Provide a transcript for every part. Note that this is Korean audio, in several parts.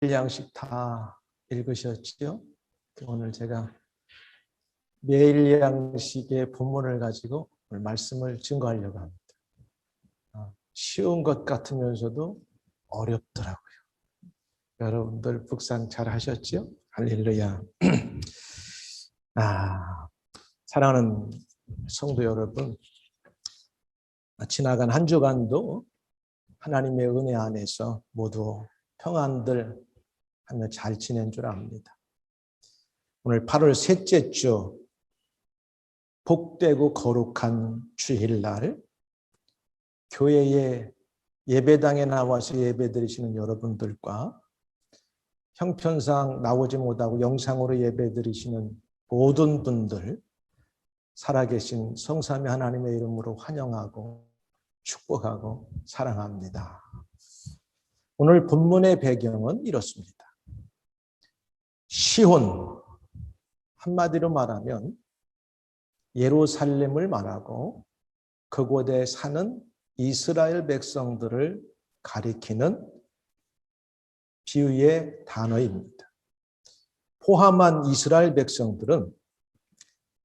양식 다 읽으셨죠? 오늘 제가 매일 양식의 본문을 가지고 오늘 말씀을 증거하려고 합니다. 쉬운 것 같으면서도 어렵더라고요. 여러분들 묵상 잘 하셨죠? 할렐루야. 사랑하는 성도 여러분, 지나간 한 주간도 하나님의 은혜 안에서 모두 평안들 하며 잘 지낸 줄 압니다. 오늘 8월 셋째 주 복되고 거룩한 주일날 교회의 예배당에 나와서 예배드리시는 여러분들과 형편상 나오지 못하고 영상으로 예배드리시는 모든 분들 살아계신 성삼위 하나님의 이름으로 환영하고 축복하고 사랑합니다. 오늘 본문의 배경은 이렇습니다. 시혼, 한마디로 말하면 예루살렘을 말하고 그곳에 사는 이스라엘 백성들을 가리키는 비유의 단어입니다. 포함한 이스라엘 백성들은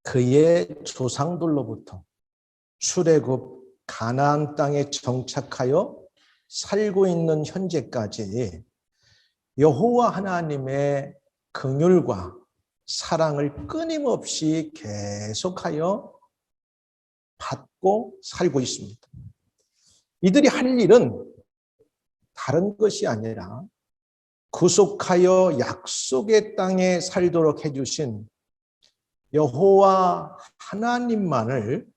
그의 조상들로부터 출애굽 가나안 땅에 정착하여 살고 있는 현재까지 여호와 하나님의 긍휼과 사랑을 끊임없이 계속하여 받고 살고 있습니다. 이들이 할 일은 다른 것이 아니라 구속하여 약속의 땅에 살도록 해주신 여호와 하나님만을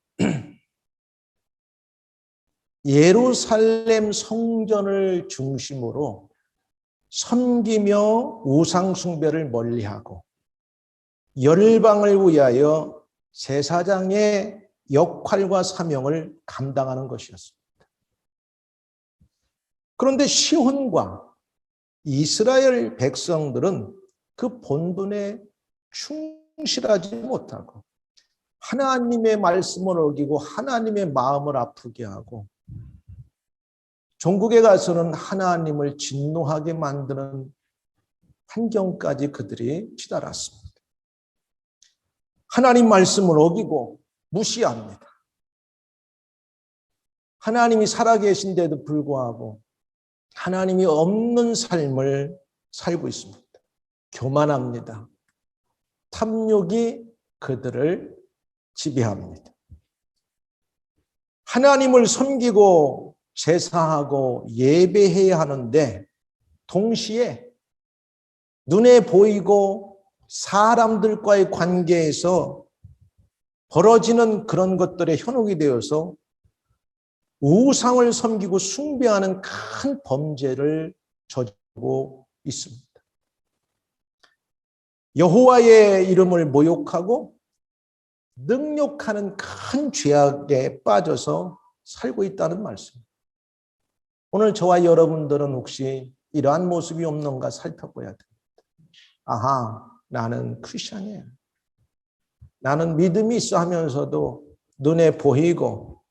예루살렘 성전을 중심으로 섬기며 우상숭배를 멀리하고 열방을 위하여 제사장의 역할과 사명을 감당하는 것이었습니다. 그런데 시혼과 이스라엘 백성들은 그 본분에 충실하지 못하고 하나님의 말씀을 어기고 하나님의 마음을 아프게 하고 종국에 가서는 하나님을 진노하게 만드는 환경까지 그들이 치달았습니다. 하나님 말씀을 어기고 무시합니다. 하나님이 살아계신데도 불구하고 하나님이 없는 삶을 살고 있습니다. 교만합니다. 탐욕이 그들을 지배합니다. 하나님을 섬기고 제사하고 예배해야 하는데 동시에 눈에 보이고 사람들과의 관계에서 벌어지는 그런 것들에 현혹이 되어서 우상을 섬기고 숭배하는 큰 범죄를 저지르고 있습니다. 여호와의 이름을 모욕하고 능욕하는 큰 죄악에 빠져서 살고 있다는 말씀. 오늘 저와 여러분들은 혹시 이러한 모습이 없는가 살펴봐야 됩니다. 아하, 나는 크리스천이야. 나는 믿음이 있어 하면서도 눈에 보이고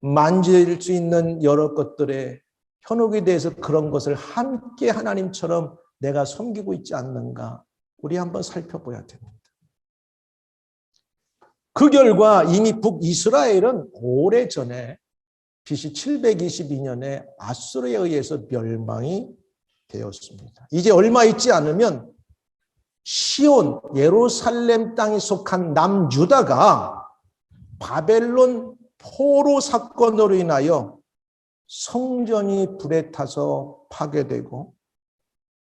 만질 수 있는 여러 것들에 현혹이 돼서 그런 것을 함께 하나님처럼 내가 섬기고 있지 않는가 우리 한번 살펴봐야 됩니다. 그 결과 이미 북이스라엘은 오래전에 BC 722년에 아수르에 의해서 멸망이 되었습니다. 이제 얼마 있지 않으면 시온 예루살렘 땅에 속한 남유다가 바벨론 포로 사건으로 인하여 성전이 불에 타서 파괴되고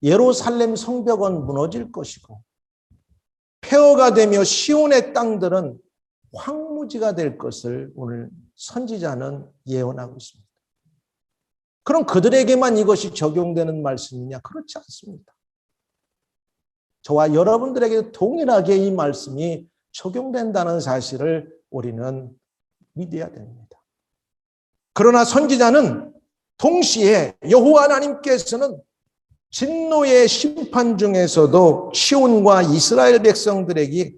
예루살렘 성벽은 무너질 것이고 폐허가 되며 시온의 땅들은 황무지가 될 것을 오늘 선지자는 예언하고 있습니다. 그럼 그들에게만 이것이 적용되는 말씀이냐? 그렇지 않습니다. 저와 여러분들에게 동일하게 이 말씀이 적용된다는 사실을 우리는 믿어야 됩니다. 그러나 선지자는 동시에 여호와 하나님께서는 진노의 심판 중에서도 시온과 이스라엘 백성들에게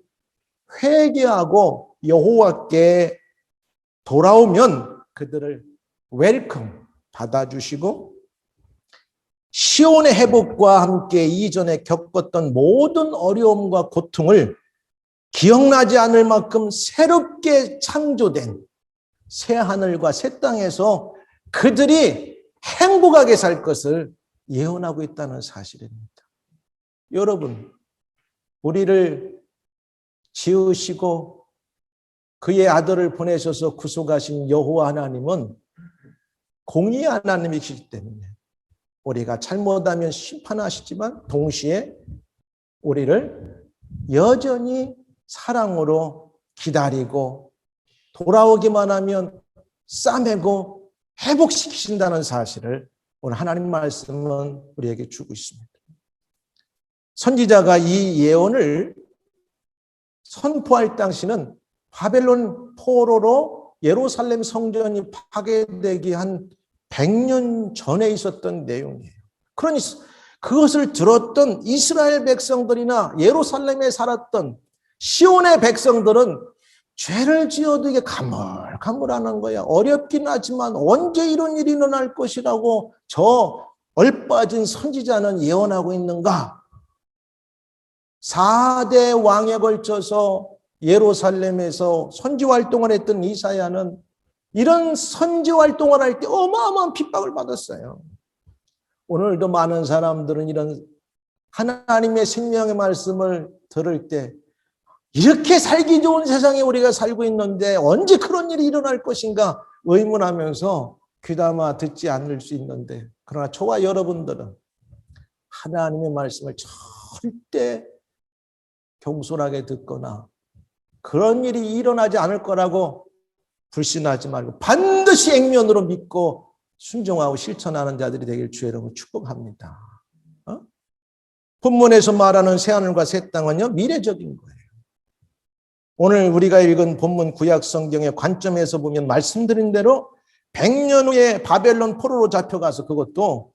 회개하고 여호와께 돌아오면 그들을 웰컴 받아주시고 시온의 회복과 함께 이전에 겪었던 모든 어려움과 고통을 기억나지 않을 만큼 새롭게 창조된 새 하늘과 새 땅에서 그들이 행복하게 살 것을 예언하고 있다는 사실입니다. 여러분, 우리를 지으시고 그의 아들을 보내셔서 구속하신 여호와 하나님은 공의 하나님이시기 때문에 우리가 잘못하면 심판하시지만 동시에 우리를 여전히 사랑으로 기다리고 돌아오기만 하면 싸매고 회복시키신다는 사실을 오늘 하나님 말씀은 우리에게 주고 있습니다. 선지자가 이 예언을 선포할 당시는 바벨론 포로로 예루살렘 성전이 파괴되기 한 100년 전에 있었던 내용이에요. 그러니 그것을 들었던 이스라엘 백성들이나 예루살렘에 살았던 시온의 백성들은 죄를 지어도 이게 가물가물하는 거야. 어렵긴 하지만 언제 이런 일이 일어날 것이라고 저 얼빠진 선지자는 예언하고 있는가? 4대 왕에 걸쳐서 예루살렘에서 선지 활동을 했던 이사야는 이런 선지 활동을 할 때 어마어마한 핍박을 받았어요. 오늘도 많은 사람들은 이런 하나님의 생명의 말씀을 들을 때 이렇게 살기 좋은 세상에 우리가 살고 있는데 언제 그런 일이 일어날 것인가 의문하면서 귀담아 듣지 않을 수 있는데, 그러나 저와 여러분들은 하나님의 말씀을 절대 경솔하게 듣거나 그런 일이 일어나지 않을 거라고 불신하지 말고 반드시 액면으로 믿고 순종하고 실천하는 자들이 되길 주의 이름으로 축복합니다. 본문에서 말하는 새하늘과 새 땅은요, 미래적인 거예요. 오늘 우리가 읽은 본문 구약 성경의 관점에서 보면 말씀드린 대로 100년 후에 바벨론 포로로 잡혀가서 그것도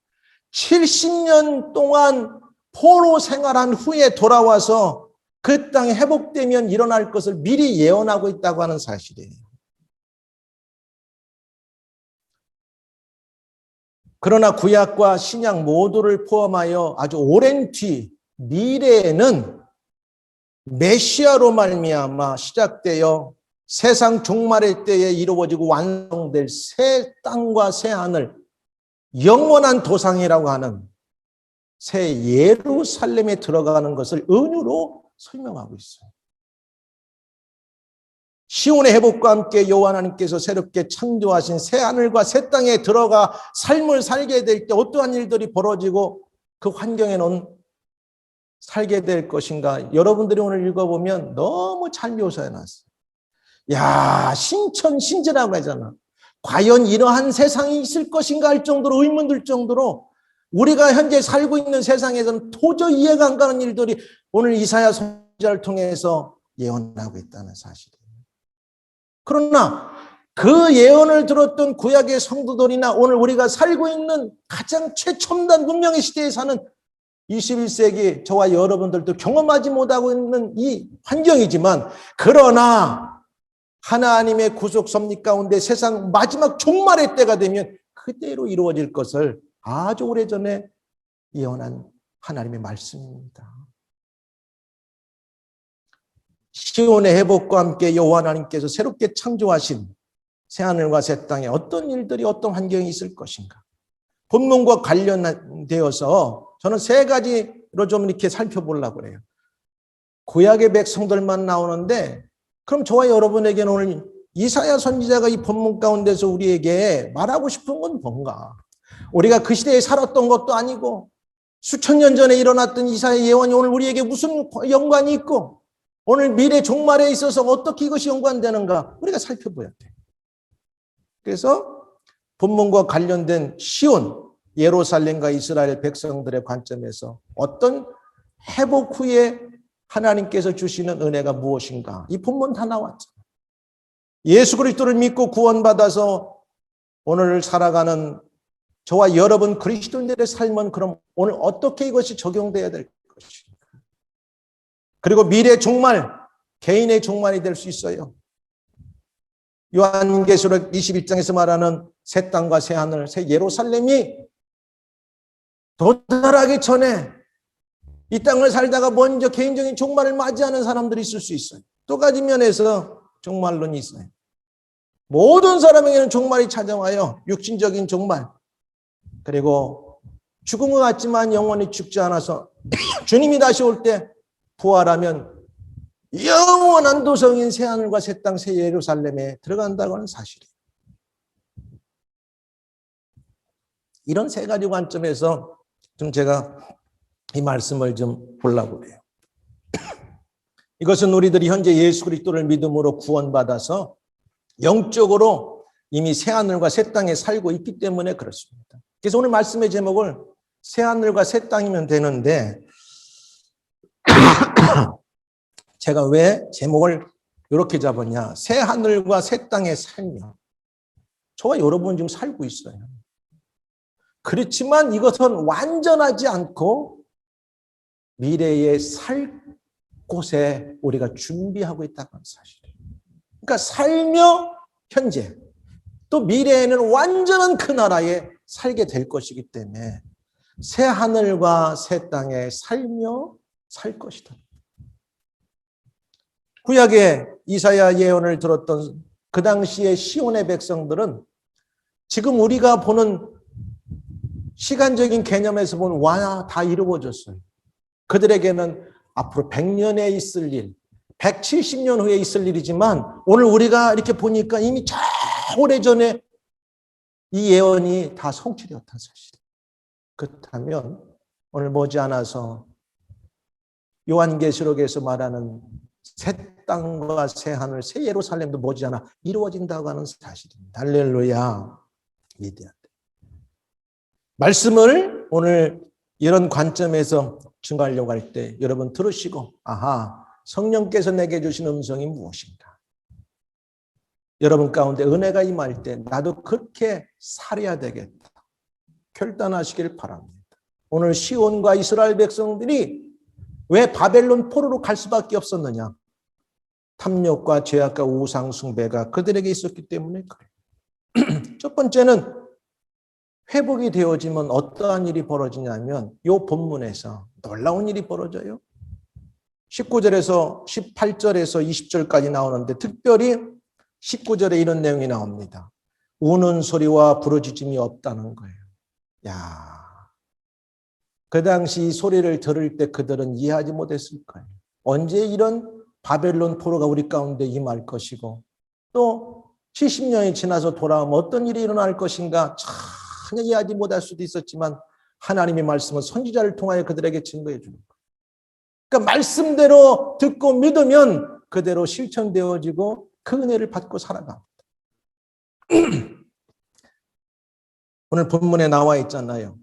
70년 동안 포로 생활한 후에 돌아와서 그 땅이 회복되면 일어날 것을 미리 예언하고 있다고 하는 사실이에요. 그러나 구약과 신약 모두를 포함하여 아주 오랜 뒤 미래에는 메시아로 말미암아 시작되어 세상 종말의 때에 이루어지고 완성될 새 땅과 새 하늘, 영원한 도상이라고 하는 새 예루살렘에 들어가는 것을 은유로 설명하고 있어요. 시온의 회복과 함께 여호와 하나님께서 새롭게 창조하신 새 하늘과 새 땅에 들어가 삶을 살게 될 때 어떠한 일들이 벌어지고 그 환경에는 살게 될 것인가? 여러분들이 오늘 읽어보면 너무 잘 묘사해놨어요. 야, 신천신지라고 하잖아. 과연 이러한 세상이 있을 것인가 할 정도로 의문 들 정도로 우리가 현재 살고 있는 세상에서는 도저히 이해가 안 가는 일들이 오늘 이사야 선지자를 통해서 예언하고 있다는 사실이에요. 그러나 그 예언을 들었던 구약의 성도들이나 오늘 우리가 살고 있는 가장 최첨단 문명의 시대에 사는 21세기 저와 여러분들도 경험하지 못하고 있는 이 환경이지만, 그러나 하나님의 구속 섭리 가운데 세상 마지막 종말의 때가 되면 그대로 이루어질 것을 아주 오래전에 예언한 하나님의 말씀입니다. 시온의 회복과 함께 여호와 하나님께서 새롭게 창조하신 새하늘과 새 땅에 어떤 일들이 어떤 환경이 있을 것인가, 본문과 관련되어서 저는 세 가지로 좀 이렇게 살펴보려고 해요. 구약의 백성들만 나오는데 그럼 저와 여러분에게는 오늘 이사야 선지자가 이 본문 가운데서 우리에게 말하고 싶은 건 뭔가? 우리가 그 시대에 살았던 것도 아니고 수천 년 전에 일어났던 이사야 예언이 오늘 우리에게 무슨 연관이 있고 오늘 미래 종말에 있어서 어떻게 이것이 연관되는가 우리가 살펴봐야 돼. 그래서 본문과 관련된 시온, 예루살렘과 이스라엘 백성들의 관점에서 어떤 회복 후에 하나님께서 주시는 은혜가 무엇인가, 이 본문 다 나왔죠. 예수 그리스도를 믿고 구원받아서 오늘 살아가는 저와 여러분 그리스도인들의 삶은 그럼 오늘 어떻게 이것이 적용돼야 될 것인가, 그리고 미래 종말, 개인의 종말이 될 수 있어요. 요한계시록 21장에서 말하는 새 땅과 새 하늘, 새 예루살렘이 도달하기 전에 이 땅을 살다가 먼저 개인적인 종말을 맞이하는 사람들이 있을 수 있어요. 또 가지 면에서 종말론이 있어요. 모든 사람에게는 종말이 찾아와요. 육신적인 종말. 그리고 죽은 것 같지만 영원히 죽지 않아서 주님이 다시 올 때 부활하면 영원한 도성인 새하늘과 새 땅, 새 예루살렘에 들어간다고 하는 사실이에요. 이런 세 가지 관점에서 좀 제가 이 말씀을 좀 보려고 해요. 이것은 우리들이 현재 예수 그리스도를 믿음으로 구원받아서 영적으로 이미 새하늘과 새 땅에 살고 있기 때문에 그렇습니다. 그래서 오늘 말씀의 제목을 새하늘과 새 땅이면 되는데 제가 왜 제목을 이렇게 잡았냐. 새하늘과 새 땅에 살며 저와 여러분 지금 살고 있어요. 그렇지만 이것은 완전하지 않고 미래에 살 곳에 우리가 준비하고 있다는 사실이에요. 그러니까 살며 현재 또 미래에는 완전한 그 나라에 살게 될 것이기 때문에 새 하늘과 새 땅에 살며 살 것이다. 구약의 이사야 예언을 들었던 그 당시의 시온의 백성들은 지금 우리가 보는 시간적인 개념에서 보면 와 다 이루어졌어요. 그들에게는 앞으로 100년에 있을 일, 170년 후에 있을 일이지만 오늘 우리가 이렇게 보니까 이미 저 오래전에 이 예언이 다 성취되었다는 사실. 그렇다면 오늘 머지않아서 요한계시록에서 말하는 새 땅과 새 하늘, 새 예루살렘도 머지않아 이루어진다고 하는 사실입니다. 할렐루야. 위대하다. 말씀을 오늘 이런 관점에서 증거하려고 할 때 여러분 들으시고 아하, 성령께서 내게 주신 음성이 무엇인가? 여러분 가운데 은혜가 임할 때 나도 그렇게 살아야 되겠다. 결단하시길 바랍니다. 오늘 시온과 이스라엘 백성들이 왜 바벨론 포로로 갈 수밖에 없었느냐? 탐욕과 죄악과 우상 숭배가 그들에게 있었기 때문에 그래요. 첫 번째는 회복이 되어지면 어떠한 일이 벌어지냐면 이 본문에서 놀라운 일이 벌어져요. 19절에서 18절에서 20절까지 나오는데 특별히 19절에 이런 내용이 나옵니다. 우는 소리와 부르짖음이 없다는 거예요. 야, 그 당시 이 소리를 들을 때 그들은 이해하지 못했을 거예요. 언제 이런 바벨론 포로가 우리 가운데 임할 것이고 또 70년이 지나서 돌아오면 어떤 일이 일어날 것인가 전혀 이해하지 못할 수도 있었지만 하나님의 말씀은 선지자를 통하여 그들에게 증거해 주는 거예요. 그러니까 말씀대로 듣고 믿으면 그대로 실천되어지고 그 은혜를 받고 살아갑니다. 오늘 본문에 나와 있잖아요.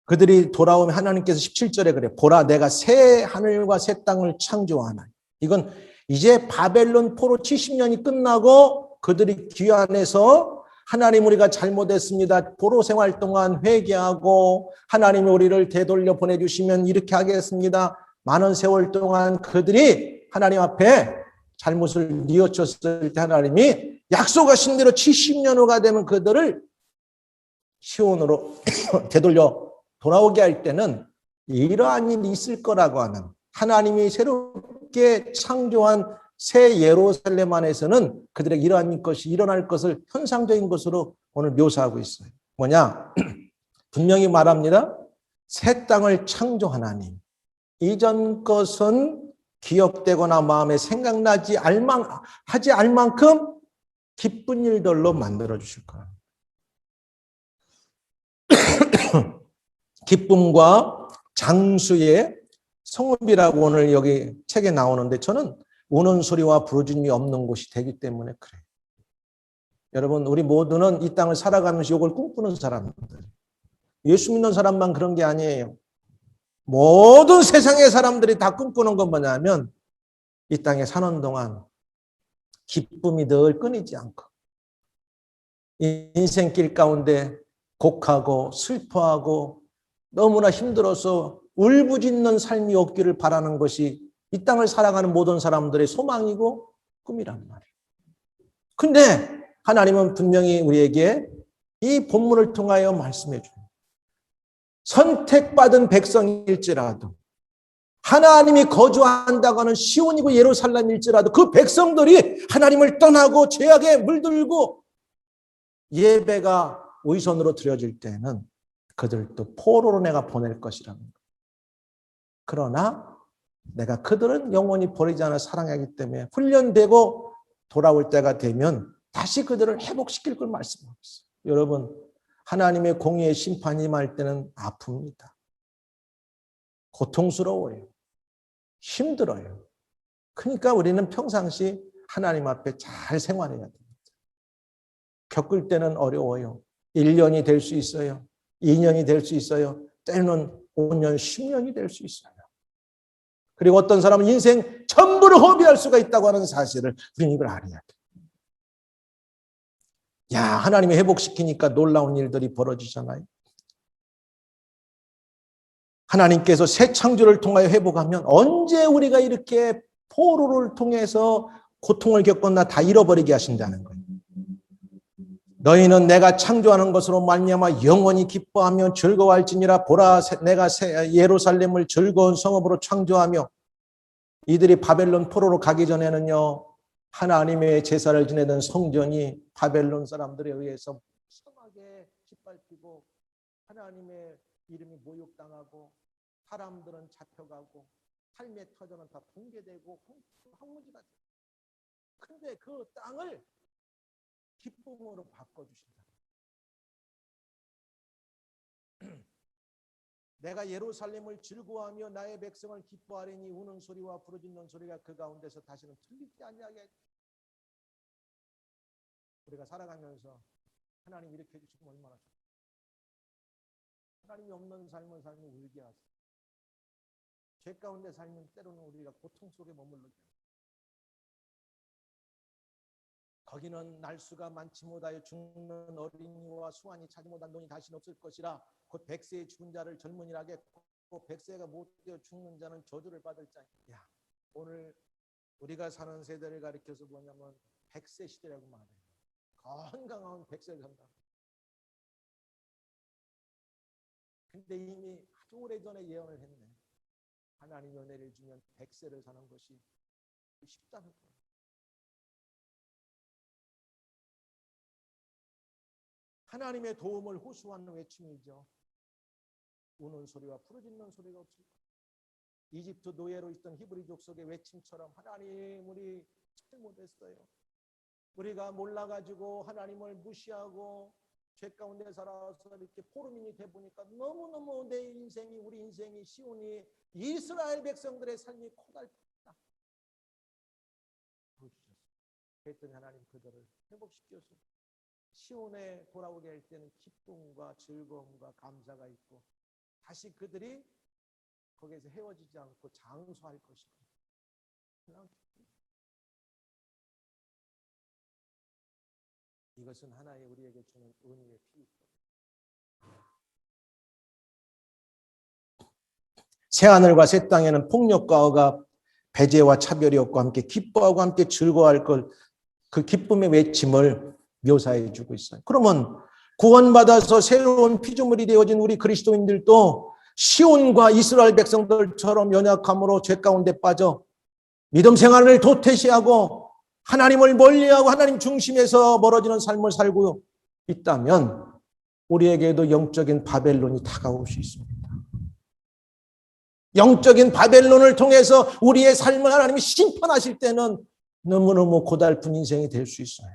그들이 돌아오면 하나님께서 17절에 그래. 보라 내가 새 하늘과 새 땅을 창조하나니. 이건 이제 바벨론 포로 70년이 끝나고 그들이 귀환해서 하나님 우리가 잘못했습니다. 포로 생활 동안 회개하고 하나님이 우리를 되돌려 보내주시면 이렇게 하겠습니다. 많은 세월 동안 그들이 하나님 앞에 잘못을 뉘우쳤을 때 하나님이 약속하신 대로 70년 후가 되면 그들을 시온으로 되돌려 돌아오게 할 때는 이러한 일이 있을 거라고 하는 하나님이 새롭게 창조한 새 예루살렘 안에서는 그들에게 이러한 것이 일어날 것을 현상적인 것으로 오늘 묘사하고 있어요. 뭐냐? 분명히 말합니다. 새 땅을 창조하나니 이전 것은 기억되거나 마음에 생각나지 하지 않을 만큼 기쁜 일들로 만들어 주실 거예요. 기쁨과 장수의 성읍이라고 오늘 여기 책에 나오는데 저는 우는 소리와 부르짖음이 없는 곳이 되기 때문에 그래요. 여러분 우리 모두는 이 땅을 살아가면서 이걸 꿈꾸는 사람들. 예수 믿는 사람만 그런 게 아니에요. 모든 세상의 사람들이 다 꿈꾸는 건 뭐냐면 이 땅에 사는 동안 기쁨이 늘 끊이지 않고 인생길 가운데 곡하고 슬퍼하고 너무나 힘들어서 울부짖는 삶이 없기를 바라는 것이 이 땅을 살아가는 모든 사람들의 소망이고 꿈이란 말이에요. 근데 하나님은 분명히 우리에게 이 본문을 통하여 말씀해 줍니다. 선택받은 백성일지라도 하나님이 거주한다고 하는 시온이고 예루살렘일지라도 그 백성들이 하나님을 떠나고 죄악에 물들고 예배가 위선으로 드려질 때는 그들도 포로로 내가 보낼 것이라는 거예요. 그러나 내가 그들은 영원히 버리지 않아 사랑하기 때문에 훈련되고 돌아올 때가 되면 다시 그들을 회복시킬 걸 말씀하고 있어요. 여러분, 하나님의 공의의 심판이 임할 때는 아픕니다. 고통스러워요. 힘들어요. 그러니까 우리는 평상시 하나님 앞에 잘 생활해야 됩니다. 겪을 때는 어려워요. 1년이 될 수 있어요. 2년이 될 수 있어요. 때로는 5년, 10년이 될 수 있어요. 그리고 어떤 사람은 인생 전부를 허비할 수가 있다고 하는 사실을 우리는 이걸 알아야 돼요. 야, 하나님이 회복시키니까 놀라운 일들이 벌어지잖아요. 하나님께서 새 창조를 통하여 회복하면 언제 우리가 이렇게 포로를 통해서 고통을 겪었나 다 잃어버리게 하신다는 거예요. 너희는 내가 창조하는 것으로 말미암아 영원히 기뻐하며 즐거워할지니라. 보라, 내가 예루살렘을 즐거운 성읍으로 창조하며 이들이 바벨론 포로로 가기 전에는요, 하나님의 제사를 지내던 성전이 바벨론 사람들에 의해서 심하게 짓밟히고 하나님의 이름이 모욕당하고 사람들은 잡혀가고 삶의 터전은 다 붕괴되고 황무지가 돼요. 그런데 그 땅을 기쁨으로 바꿔주신다. 내가 예루살렘을 즐거워하며 나의 백성을 기뻐하리니 우는 소리와 부르짖는 소리가 그 가운데서 다시는 들리지 아니하게. 우리가 살아가면서 하나님 이렇게 해주시면 얼마나 좋을까. 하나님이 없는 삶을 살면 울게 하세요. 죄 가운데 살면 때로는 우리가 고통 속에 머물르게 하세요. 거기는 날수가 많지 못하여 죽는 어린이와 수완이 차지 못한 돈이 다시는 없을 것이라. 곧 백세의 죽은 자를 젊은이라 하겠고 백세가 못되어 죽는 자는 저주를 받을 자니. 야, 오늘 우리가 사는 세대를 가리켜서 뭐냐면 백세 시대라고 말해요. 건강한 백세를 산다. 근데 이미 아주 오래전에 예언을 했네. 하나님이 은혜를 주면 백세를 사는 것이 쉽다는 거예요. 하나님의 도움을 호소하는 외침이죠. 우는 소리와 부르짖는 소리가 없을 거예요. 이집트 노예로 있던 히브리 족속의 외침처럼 하나님, 우리 잘못했어요. 우리가 몰라가지고 하나님을 무시하고 죄 가운데 살아서 이렇게 포로민이 돼 보니까 너무너무 내 인생이, 우리 인생이, 시온이, 이스라엘 백성들의 삶이 고달프다. 그랬더니 하나님 그들을 회복시켜서 시온에 돌아오게 할 때는 기쁨과 즐거움과 감사가 있고 다시 그들이 거기에서 헤어지지 않고 장수할 것이다. 이것은 하나의 우리에게 주는 은혜의 피입니다. 새하늘과 새 땅에는 폭력과 억압, 배제와 차별이 없고 함께 기뻐하고 함께 즐거워할 걸, 그 기쁨의 외침을 묘사해 주고 있어요. 그러면 구원받아서 새로운 피조물이 되어진 우리 그리스도인들도 시온과 이스라엘 백성들처럼 연약함으로 죄 가운데 빠져 믿음 생활을 도태시하고 하나님을 멀리하고 하나님 중심에서 멀어지는 삶을 살고 있다면 우리에게도 영적인 바벨론이 다가올 수 있습니다. 영적인 바벨론을 통해서 우리의 삶을 하나님이 심판하실 때는 너무너무 고달픈 인생이 될 수 있어요.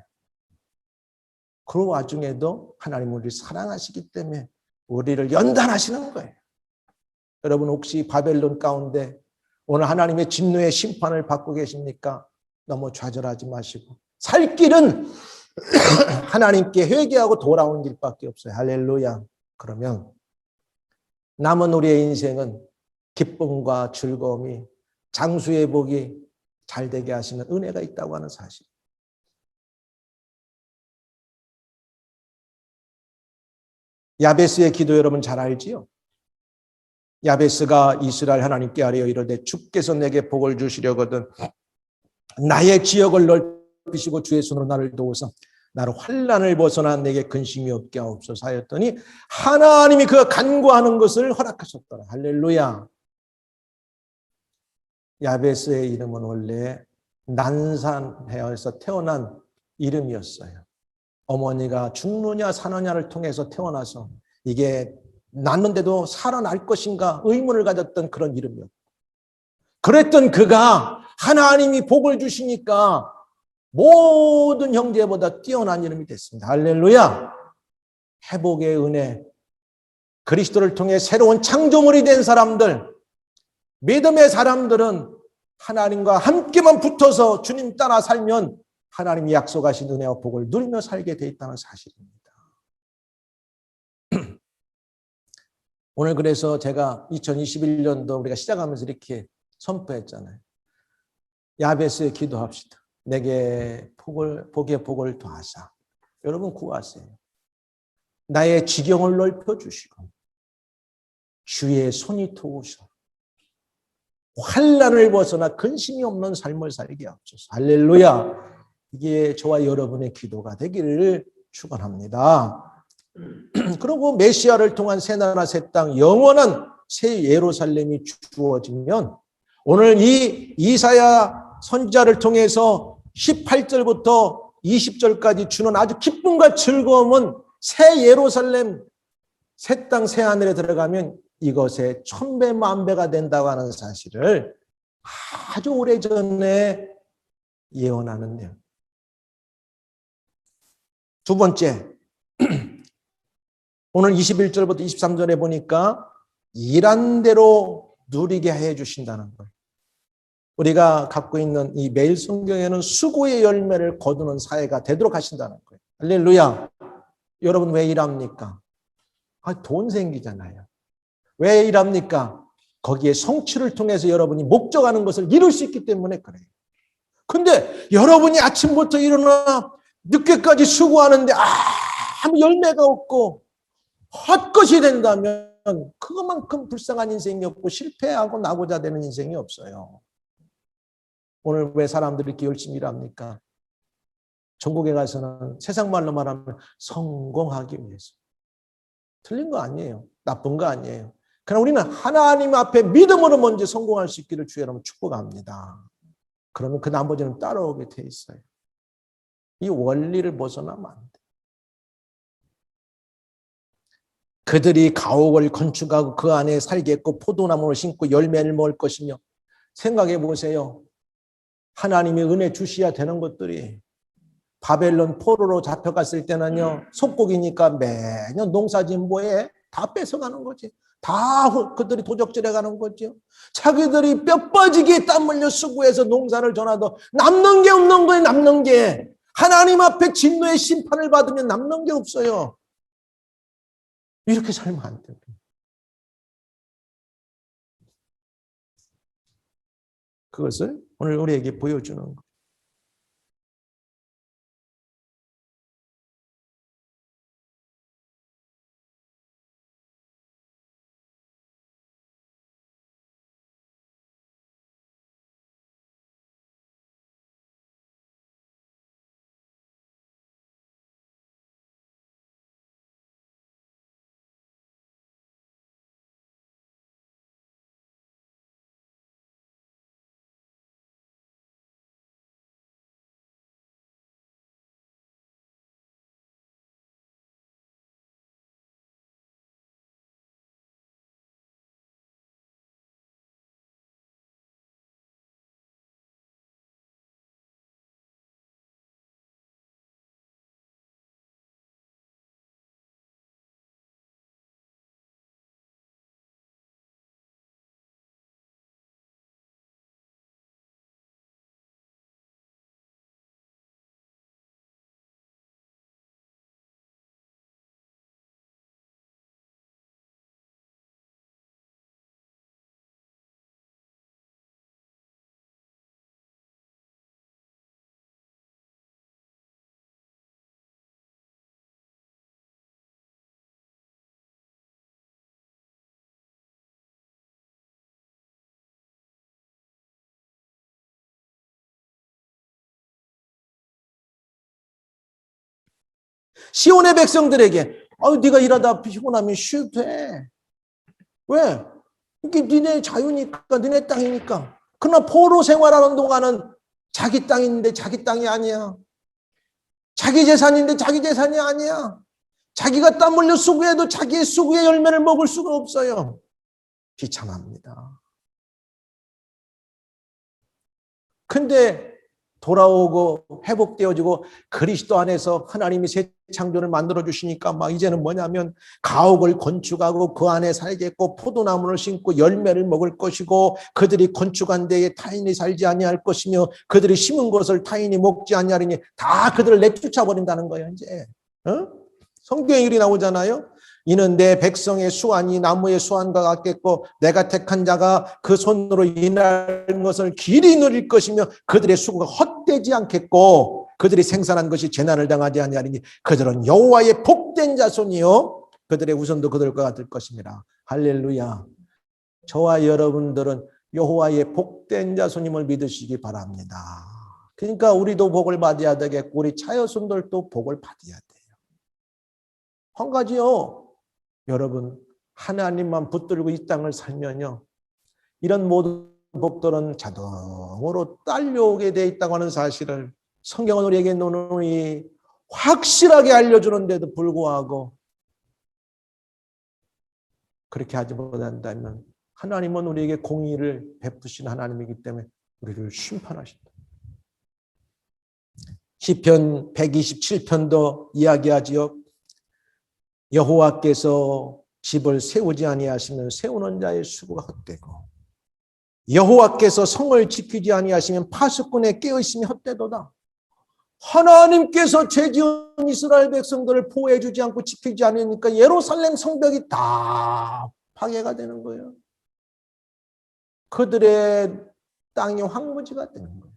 그 와중에도 하나님 우리를 사랑하시기 때문에 우리를 연단하시는 거예요. 여러분 혹시 바벨론 가운데 오늘 하나님의 진노의 심판을 받고 계십니까? 너무 좌절하지 마시고 살 길은 하나님께 회개하고 돌아오는 길밖에 없어요. 할렐루야. 그러면 남은 우리의 인생은 기쁨과 즐거움이, 장수의 복이 잘 되게 하시는 은혜가 있다고 하는 사실. 야베스의 기도 여러분 잘 알지요? 야베스가 이스라엘 하나님께 아뢰어 이르되 주께서 내게 복을 주시려거든 나의 지역을 넓히시고 주의 손으로 나를 도우사 나를 환난을 벗어나 내게 근심이 없게 하옵소서 하였더니 하나님이 그 간구하는 것을 허락하셨더라. 할렐루야. 야베스의 이름은 원래 난산해에서 태어난 이름이었어요. 어머니가 죽느냐 사느냐를 통해서 태어나서 이게 낳는데도 살아날 것인가 의문을 가졌던 그런 이름이었고, 그랬던 그가 하나님이 복을 주시니까 모든 형제보다 뛰어난 이름이 됐습니다. 할렐루야. 회복의 은혜, 그리스도를 통해 새로운 창조물이 된 사람들, 믿음의 사람들은 하나님과 함께만 붙어서 주님 따라 살면 하나님이 약속하신 은혜와 복을 누리며 살게 돼 있다는 사실입니다. 오늘 그래서 제가 2021년도 우리가 시작하면서 이렇게 선포했잖아요. 야베스에 기도합시다. 내게 복의 복을 더하사. 여러분 구하세요. 나의 지경을 넓혀주시고 주의 손이 도우셔 환난을 벗어나 근심이 없는 삶을 살게 하옵소서. 할렐루야. 이게 저와 여러분의 기도가 되기를 축원합니다. 그리고 메시아를 통한 새 나라 새 땅 영원한 새 예루살렘이 주어지면 오늘 이 이사야 선지자를 통해서 18절부터 20절까지 주는 아주 기쁨과 즐거움은 새 예루살렘 새 땅 새 하늘에 들어가면 이것의 1000배 만배가 된다고 하는 사실을 아주 오래전에 예언하는데요. 두 번째, 오늘 21절부터 23절에 보니까 일한 대로 누리게 해 주신다는 거예요. 우리가 갖고 있는 이 매일 성경에는 수고의 열매를 거두는 사회가 되도록 하신다는 거예요. 할렐루야. 여러분 왜 일합니까? 돈 생기잖아요. 왜 일합니까? 거기에 성취를 통해서 여러분이 목적하는 것을 이룰 수 있기 때문에 그래요. 근데 여러분이 아침부터 일어나 늦게까지 수고하는데 아무 열매가 없고 헛것이 된다면 그것만큼 불쌍한 인생이 없고 실패하고 나고자 되는 인생이 없어요. 오늘 왜 사람들이 이렇게 열심히 일합니까? 전국에 가서는 세상 말로 말하면 성공하기 위해서. 틀린 거 아니에요. 나쁜 거 아니에요. 그러나 우리는 하나님 앞에 믿음으로 먼저 성공할 수 있기를 주의 이름으로 축복합니다. 그러면 그 나머지는 따라오게 돼 있어요. 이 원리를 벗어나면 안 돼. 그들이 가옥을 건축하고 그 안에 살겠고 포도나무를 심고 열매를 먹을 것이며 생각해 보세요. 하나님이 은혜 주셔야 되는 것들이 바벨론 포로로 잡혀갔을 때는요. 속국이니까 매년 농사진 뭐에 다 뺏어가는 거지. 다 그들이 도적질해 가는 거죠. 자기들이 뼈 빠지게 땀 흘려 수고해서 농사를 전하도 남는 게 없는 거예요. 남는 게. 하나님 앞에 진노의 심판을 받으면 남는 게 없어요. 이렇게 살면 안 돼요. 그것을 오늘 우리에게 보여주는 거예요. 시온의 백성들에게 네가 일하다 피곤하면 쉬어도 돼. 왜? 이게 니네 자유니까, 니네 땅이니까. 그러나 포로 생활하는 동안은 자기 땅인데 자기 땅이 아니야. 자기 재산인데 자기 재산이 아니야. 자기가 땀 흘려 수고해도 자기의 수고의 열매를 먹을 수가 없어요. 비참합니다. 근데 돌아오고 회복되어지고 그리스도 안에서 하나님이 새 창조를 만들어 주시니까 막 이제는 뭐냐면 가옥을 건축하고 그 안에 살겠고 포도나무를 심고 열매를 먹을 것이고 그들이 건축한 데에 타인이 살지 아니할 것이며 그들이 심은 것을 타인이 먹지 아니하리니 다 그들을 내쫓아 버린다는 거예요. 이제 성경에 일이 나오잖아요. 이는 내 백성의 수완이 나무의 수완과 같겠고 내가 택한 자가 그 손으로 일하는 것을 길이 누릴 것이며 그들의 수고가 헛되지 않겠고 그들이 생산한 것이 재난을 당하지 아니하리니 그들은 여호와의 복된 자손이요 그들의 후손도 그들과 같을 것입니다. 할렐루야. 저와 여러분들은 여호와의 복된 자손임을 믿으시기 바랍니다. 그러니까 우리도 복을 받아야 되겠고 우리 차여손들도 복을 받아야 돼요. 한 가지요. 여러분 하나님만 붙들고 이 땅을 살면요. 이런 모든 복들은 자동으로 딸려오게 돼 있다고 하는 사실을 성경은 우리에게 누누이 확실하게 알려주는데도 불구하고 그렇게 하지 못한다면 하나님은 우리에게 공의를 베푸신 하나님이기 때문에 우리를 심판하신다. 시편 127편도 이야기하지요. 여호와께서 집을 세우지 아니하시면 세우는 자의 수고가 헛되고 여호와께서 성을 지키지 아니하시면 파수꾼의 깨어있음이 헛되도다. 하나님께서 죄지은 이스라엘 백성들을 보호해 주지 않고 지키지 않으니까 예루살렘 성벽이 다 파괴가 되는 거예요. 그들의 땅이 황무지가 되는 거예요.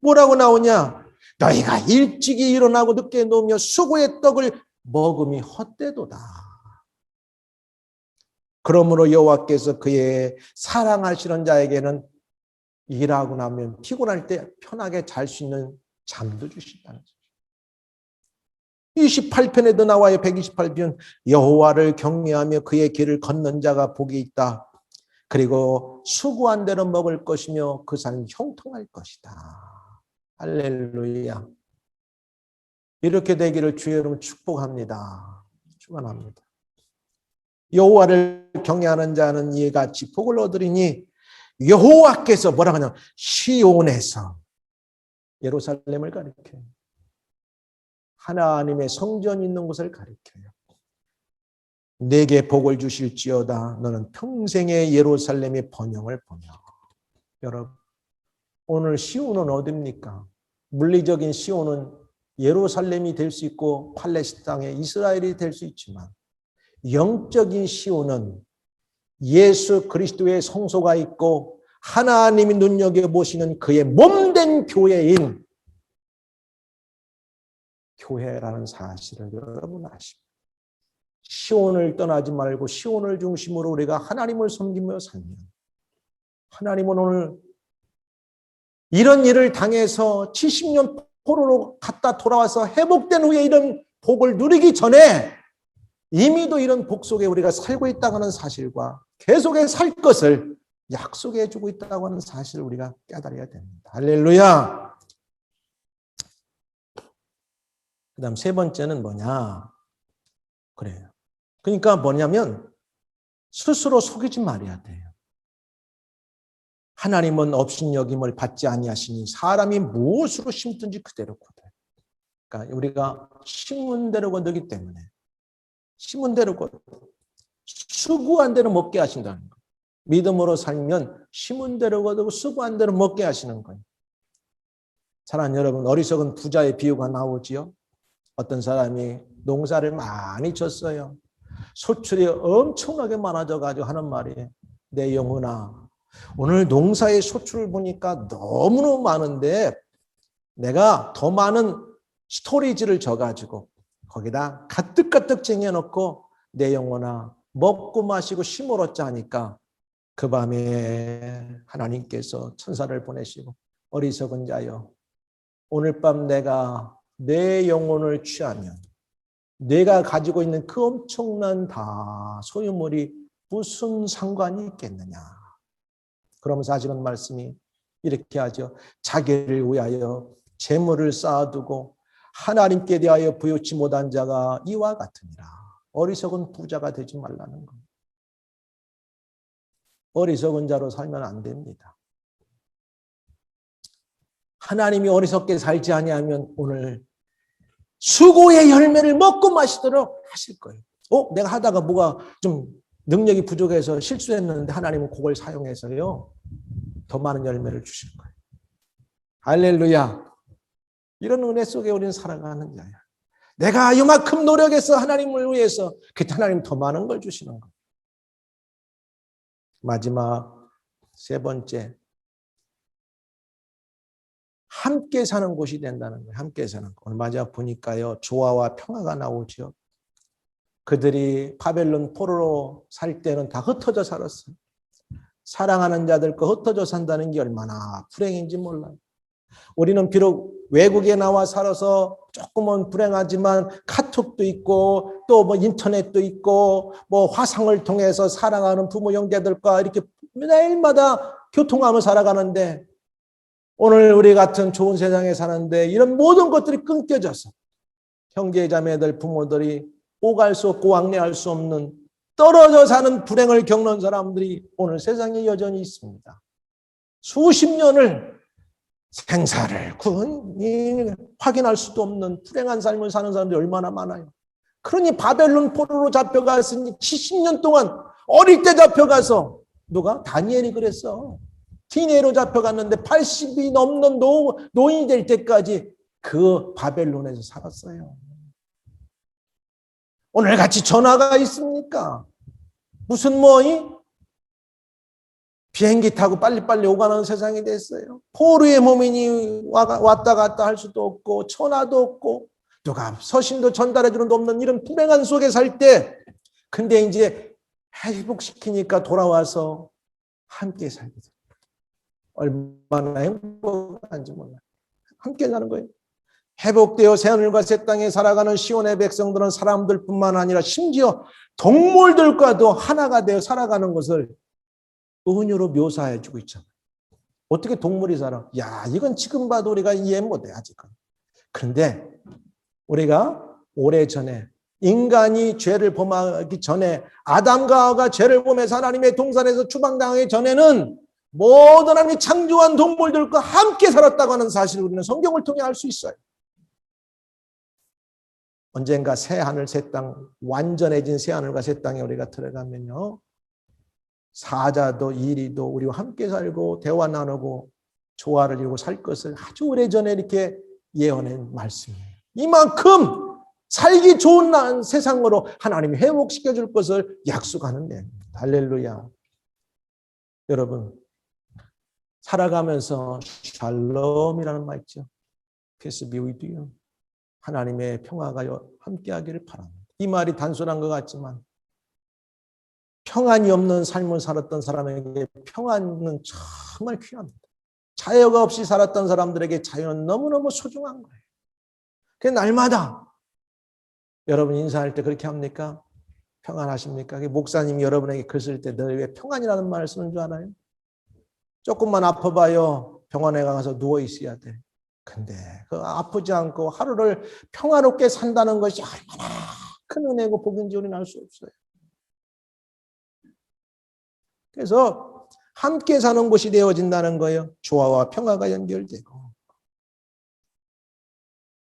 뭐라고 나오냐? 너희가 일찍이 일어나고 늦게 놓으며 수고의 떡을 먹음이 헛되도다. 그러므로 여호와께서 그의 사랑하시는 자에게는 일하고 나면 피곤할 때 편하게 잘 수 있는 잠도 주신다는 거죠. 28편에도 나와요. 128편 여호와를 경외하며 그의 길을 걷는 자가 복이 있다. 그리고 수고한 대로 먹을 것이며 그 삶이 형통할 것이다. 할렐루야. 이렇게 되기를 주의 이름으로 축복합니다. 축원합니다. 여호와를 경외하는 자는 이에 같이 복을 얻으리니 여호와께서 뭐라 하냐? 시온에서 예루살렘을 가리켜요. 하나님의 성전이 있는 곳을 가리켜요. 내게 복을 주실지어다. 너는 평생의 예루살렘의 번영을 보며. 여러분, 오늘 시온은 어디입니까? 물리적인 시온은 예루살렘이 될 수 있고 팔레스타인의 이스라엘이 될 수 있지만 영적인 시온은 예수 그리스도의 성소가 있고 하나님이 눈여겨보시는 그의 몸된 교회인 교회라는 사실을 여러분 아십니다. 시온을 떠나지 말고 시온을 중심으로 우리가 하나님을 섬기며 살면 하나님은 오늘 이런 일을 당해서 70년 포로로 갔다 돌아와서 회복된 후에 이런 복을 누리기 전에 이미도 이런 복 속에 우리가 살고 있다고 하는 사실과 계속해 살 것을 약속해 주고 있다고 하는 사실을 우리가 깨달아야 됩니다. 할렐루야. 그 다음 세 번째는 뭐냐? 그래요. 그러니까 뭐냐면 스스로 속이지 말아야 돼요. 하나님은 업신여김을 받지 아니하시니 사람이 무엇으로 심든지 그대로 거둬요. 그러니까 우리가 심은 대로 거두기 때문에 심은 대로 거둬. 수고한 대로 먹게 하신다는 거예요. 믿음으로 살면 심은 대로 거두고 수고한 대로 먹게 하시는 거예요. 사랑하는 여러분, 어리석은 부자의 비유가 나오지요. 어떤 사람이 농사를 많이 졌어요. 소출이 엄청나게 많아져가지고 하는 말이 내 영혼아 오늘 농사의 소출을 보니까 너무너무 많은데 내가 더 많은 스토리지를 져가지고 거기다 가득가득 쟁여놓고 내 영혼아 먹고 마시고 쉼을 얻자 하니까 그 밤에 하나님께서 천사를 보내시고 어리석은 자여 오늘 밤 내가 내 영혼을 취하면 내가 가지고 있는 그 엄청난 다 소유물이 무슨 상관이 있겠느냐. 그러면서 하시는 말씀이 이렇게 하죠. 자기를 위하여 재물을 쌓아두고 하나님께 대하여 부요치 못한 자가 이와 같으니라. 어리석은 부자가 되지 말라는 겁니다. 어리석은 자로 살면 안 됩니다. 하나님이 어리석게 살지 아니하면 오늘 수고의 열매를 먹고 마시도록 하실 거예요. 내가 하다가 뭐가 좀 능력이 부족해서 실수했는데 하나님은 그걸 사용해서요. 더 많은 열매를 주실 거예요. 할렐루야. 이런 은혜 속에 우리는 살아가는 자야. 내가 이만큼 노력해서 하나님을 위해서 그때 하나님 더 많은 걸 주시는 거예요. 마지막 세 번째. 함께 사는 곳이 된다는 거예요. 함께 사는 곳. 얼마 전에 보니까요. 조화와 평화가 나오죠. 그들이 바벨론 포로로 살 때는 다 흩어져 살았어요. 사랑하는 자들과 흩어져 산다는 게 얼마나 불행인지 몰라요. 우리는 비록 외국에 나와 살아서 조금은 불행하지만 카톡도 있고 또 뭐 인터넷도 있고 뭐 화상을 통해서 사랑하는 부모 형제들과 이렇게 매일마다 교통하며 살아가는데 오늘 우리 같은 좋은 세상에 사는데 이런 모든 것들이 끊겨져서 형제 자매들 부모들이 오갈 수 없고 왕래할 수 없는 떨어져 사는 불행을 겪는 사람들이 오늘 세상에 여전히 있습니다. 수십 년을 생사를 확인할 수도 없는 불행한 삶을 사는 사람들이 얼마나 많아요. 그러니 바벨론 포로로 잡혀갔으니 70년 동안 어릴 때 잡혀가서 누가? 다니엘이 그랬어. 티네로 잡혀갔는데 80이 넘는 노인이 될 때까지 그 바벨론에서 살았어요. 오늘같이 전화가 있습니까? 무슨 비행기 타고 빨리빨리 오가는 세상이 됐어요. 포로의 몸이니 왔다 갔다 할 수도 없고 전화도 없고 누가 서신도 전달해 주는 데 없는 이런 불행한 속에 살 때 근데 이제 회복시키니까 돌아와서 함께 살게 돼요. 얼마나 행복한지 몰라요. 함께 사는 거예요. 회복되어 새하늘과 새 땅에 살아가는 시온의 백성들은 사람들뿐만 아니라 심지어 동물들과도 하나가 되어 살아가는 것을 은유로 묘사해 주고 있잖아요. 어떻게 동물이 살아? 야, 이건 지금 봐도 우리가 이해 못해 아직은. 그런데 우리가 오래전에 인간이 죄를 범하기 전에 아담과 하와가 죄를 범해서 하나님의 동산에서 추방당하기 전에는 모든 하나님이 창조한 동물들과 함께 살았다고 하는 사실을 우리는 성경을 통해 알 수 있어요. 언젠가 새 하늘 새 땅, 완전해진 새 하늘과 새 땅에 우리가 들어가면요. 사자도 이리도 우리와 함께 살고 대화 나누고 조화를 이루고 살 것을 아주 오래전에 이렇게 예언한 말씀이에요. 이만큼 살기 좋은 세상으로 하나님이 회복시켜 줄 것을 약속하는 내용입니다. 할렐루야. 여러분, 살아가면서 샬롬이라는 말 있죠. Peace be with you. 하나님의 평화가 함께하기를 바랍니다. 이 말이 단순한 것 같지만 평안이 없는 삶을 살았던 사람에게 평안은 정말 귀합니다. 자유가 없이 살았던 사람들에게 자유는 너무너무 소중한 거예요. 그래서 날마다 여러분 인사할 때 그렇게 합니까? 평안하십니까? 목사님이 여러분에게 글 쓸 때 너 왜 평안이라는 말을 쓰는 줄 알아요? 조금만 아파봐요. 병원에 가서 누워 있어야 돼. 근데 그 아프지 않고 하루를 평화롭게 산다는 것이 얼마나 큰 은혜고 복인지 우리는 알 수 없어요. 그래서 함께 사는 곳이 되어진다는 거예요. 조화와 평화가 연결되고.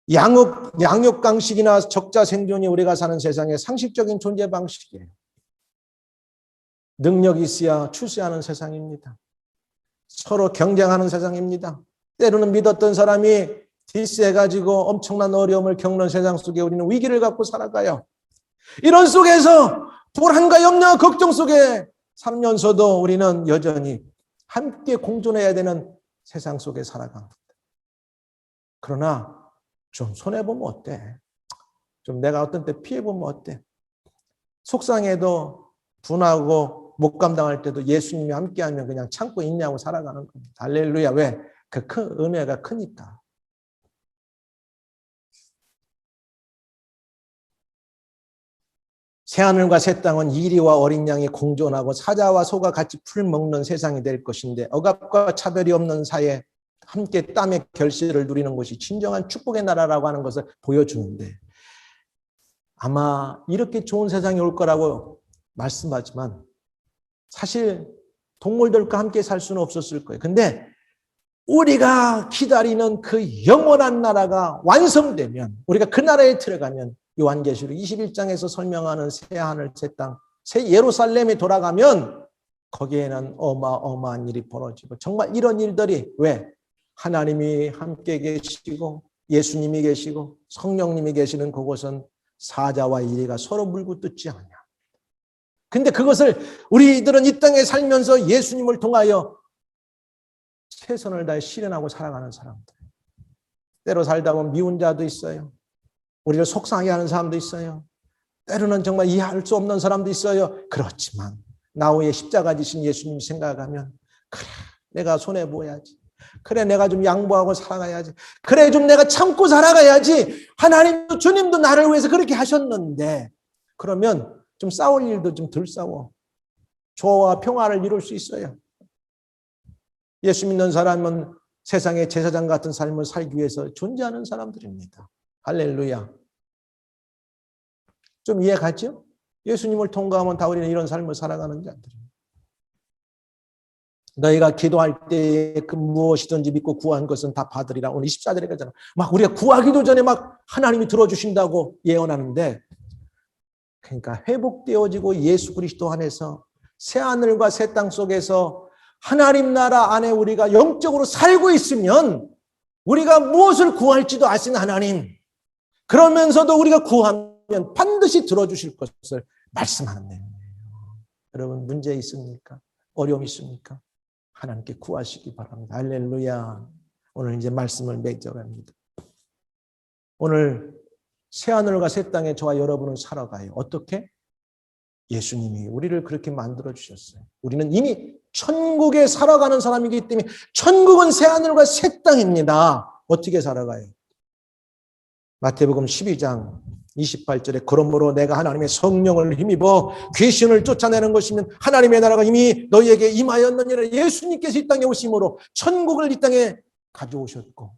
양육강식이나 적자 생존이 우리가 사는 세상의 상식적인 존재 방식이에요. 능력이 있어야 출세하는 세상입니다. 서로 경쟁하는 세상입니다. 때로는 믿었던 사람이 딜스해가지고 엄청난 어려움을 겪는 세상 속에 우리는 위기를 갖고 살아가요. 이런 속에서 불안과 염려, 걱정 속에 살면서도 우리는 여전히 함께 공존해야 되는 세상 속에 살아갑니다. 그러나 좀 손해보면 어때? 좀 내가 어떤 때 피해보면 어때? 속상해도 분하고 못 감당할 때도 예수님이 함께하면 그냥 참고 인내하고 살아가는 겁니다. 할렐루야. 왜? 그 큰 은혜가 크니까. 새하늘과 새 땅은 이리와 어린 양이 공존하고 사자와 소가 같이 풀 먹는 세상이 될 것인데 억압과 차별이 없는 사이에 함께 땀의 결실을 누리는 것이 진정한 축복의 나라라고 하는 것을 보여주는데 아마 이렇게 좋은 세상이 올 거라고 말씀하지만 사실 동물들과 함께 살 수는 없었을 거예요. 근데 우리가 기다리는 그 영원한 나라가 완성되면 우리가 그 나라에 들어가면 요한계시록 21장에서 설명하는 새 하늘 새 땅 새 예루살렘에 돌아가면 거기에는 어마어마한 일이 벌어지고 정말 이런 일들이 왜? 하나님이 함께 계시고 예수님이 계시고 성령님이 계시는 그곳은 사자와 이리가 서로 물고 뜯지 않냐. 근데 그것을 우리들은 이 땅에 살면서 예수님을 통하여 최선을 다해 실현하고 살아가는 사람들. 때로 살다 보면 미운 자도 있어요. 우리를 속상하게 하는 사람도 있어요. 때로는 정말 이해할 수 없는 사람도 있어요. 그렇지만 나 위에 십자가 지신 예수님 생각하면 그래 내가 손해보아야지. 그래 내가 좀 양보하고 살아가야지. 그래 좀 내가 참고 살아가야지. 하나님도 주님도 나를 위해서 그렇게 하셨는데 그러면 좀 싸울 일도 좀 덜 싸워. 조화와 평화를 이룰 수 있어요. 예수 믿는 사람은 세상의 제사장 같은 삶을 살기 위해서 존재하는 사람들입니다. 할렐루야. 좀 이해가죠? 예수님을 통과하면 다 우리는 이런 삶을 살아가는 자들입니다. 너희가 기도할 때 그 무엇이든지 믿고 구한 것은 다 받으리라. 오늘 24절에 가잖아. 막 우리가 구하기도 전에 막 하나님이 들어주신다고 예언하는데 그러니까 회복되어지고 예수 그리스도 안에서 새 하늘과 새 땅 속에서 하나님 나라 안에 우리가 영적으로 살고 있으면 우리가 무엇을 구할지도 아시는 하나님 그러면서도 우리가 구하면 반드시 들어주실 것을 말씀하는 내용이에요. 여러분 문제 있습니까? 어려움 있습니까? 하나님께 구하시기 바랍니다. 할렐루야. 오늘 이제 말씀을 맺어갑니다. 오늘 새하늘과 새 땅에 저와 여러분은 살아가요. 어떻게? 예수님이 우리를 그렇게 만들어 주셨어요. 우리는 이미 천국에 살아가는 사람이기 때문에 천국은 새하늘과 새 땅입니다. 어떻게 살아가요? 마태복음 12장 28절에 그러므로 내가 하나님의 성령을 힘입어 귀신을 쫓아내는 것이면 하나님의 나라가 이미 너희에게 임하였느니라. 예수님께서 이 땅에 오심으로 천국을 이 땅에 가져오셨고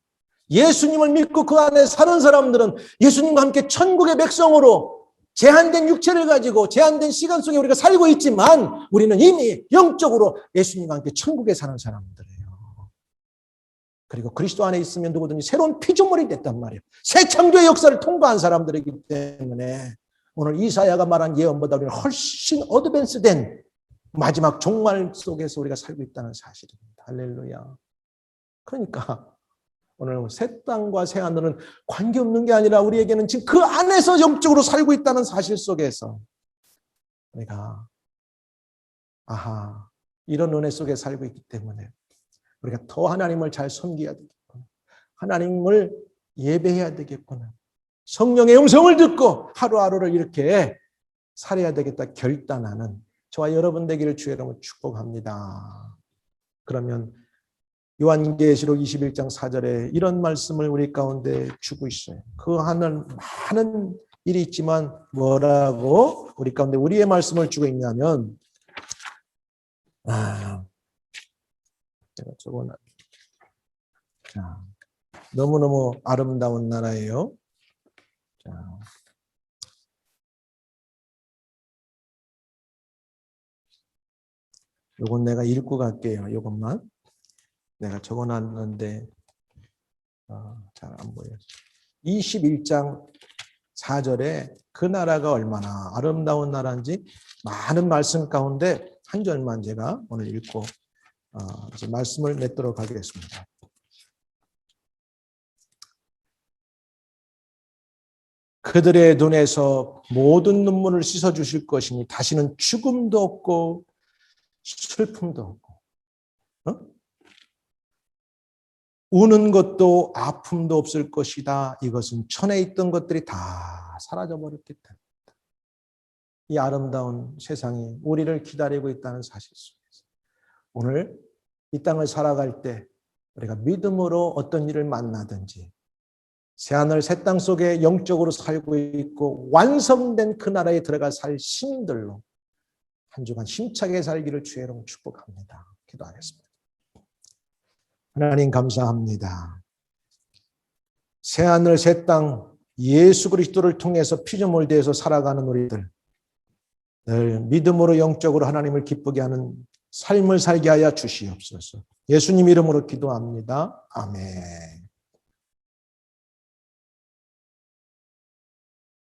예수님을 믿고 그 안에 사는 사람들은 예수님과 함께 천국의 백성으로 제한된 육체를 가지고 제한된 시간 속에 우리가 살고 있지만 우리는 이미 영적으로 예수님과 함께 천국에 사는 사람들이에요. 그리고 그리스도 안에 있으면 누구든지 새로운 피조물이 됐단 말이에요. 새 창조의 역사를 통과한 사람들이기 때문에 오늘 이사야가 말한 예언보다 우리는 훨씬 어드밴스된 마지막 종말 속에서 우리가 살고 있다는 사실입니다. 할렐루야. 그러니까 오늘 새 땅과 새 하늘은 관계없는 게 아니라 우리에게는 지금 그 안에서 영적으로 살고 있다는 사실 속에서 우리가 이런 은혜 속에 살고 있기 때문에 우리가 더 하나님을 잘 섬겨야 되겠구나. 하나님을 예배해야 되겠구나. 성령의 음성을 듣고 하루하루를 이렇게 살아야 되겠다 결단하는 저와 여러분 되기를 주의 이름으로 축복합니다. 그러면 요한계시록 21장 4절에 이런 말씀을 우리 가운데 주고 있어요. 그 하는 많은 일이 있지만 뭐라고 우리 가운데 우리의 말씀을 주고 있냐면 제가 적어놨. 자, 너무너무 아름다운 나라예요. 자, 요건 내가 읽고 갈게요. 요것만 내가 적어놨는데 잘 안 보여요. 21장 4절에 그 나라가 얼마나 아름다운 나라인지 많은 말씀 가운데 한 절만 제가 오늘 읽고 이제 말씀을 맺도록 하겠습니다. 그들의 눈에서 모든 눈물을 씻어주실 것이니 다시는 죽음도 없고 슬픔도 없고 우는 것도 아픔도 없을 것이다. 이것은 천에 있던 것들이 다 사라져버렸기 때문이다. 이 아름다운 세상이 우리를 기다리고 있다는 사실 속에서 오늘 이 땅을 살아갈 때 우리가 믿음으로 어떤 일을 만나든지 새하늘 새 땅 속에 영적으로 살고 있고 완성된 그 나라에 들어가 살 시민들로 한 주간 힘차게 살기를 주의 이름으로 축복합니다. 기도하겠습니다. 하나님 감사합니다. 새하늘 새 땅 예수 그리스도를 통해서 피조물 대해서 살아가는 우리들, 늘 믿음으로 영적으로 하나님을 기쁘게 하는 삶을 살게 하여 주시옵소서. 예수님 이름으로 기도합니다. 아멘.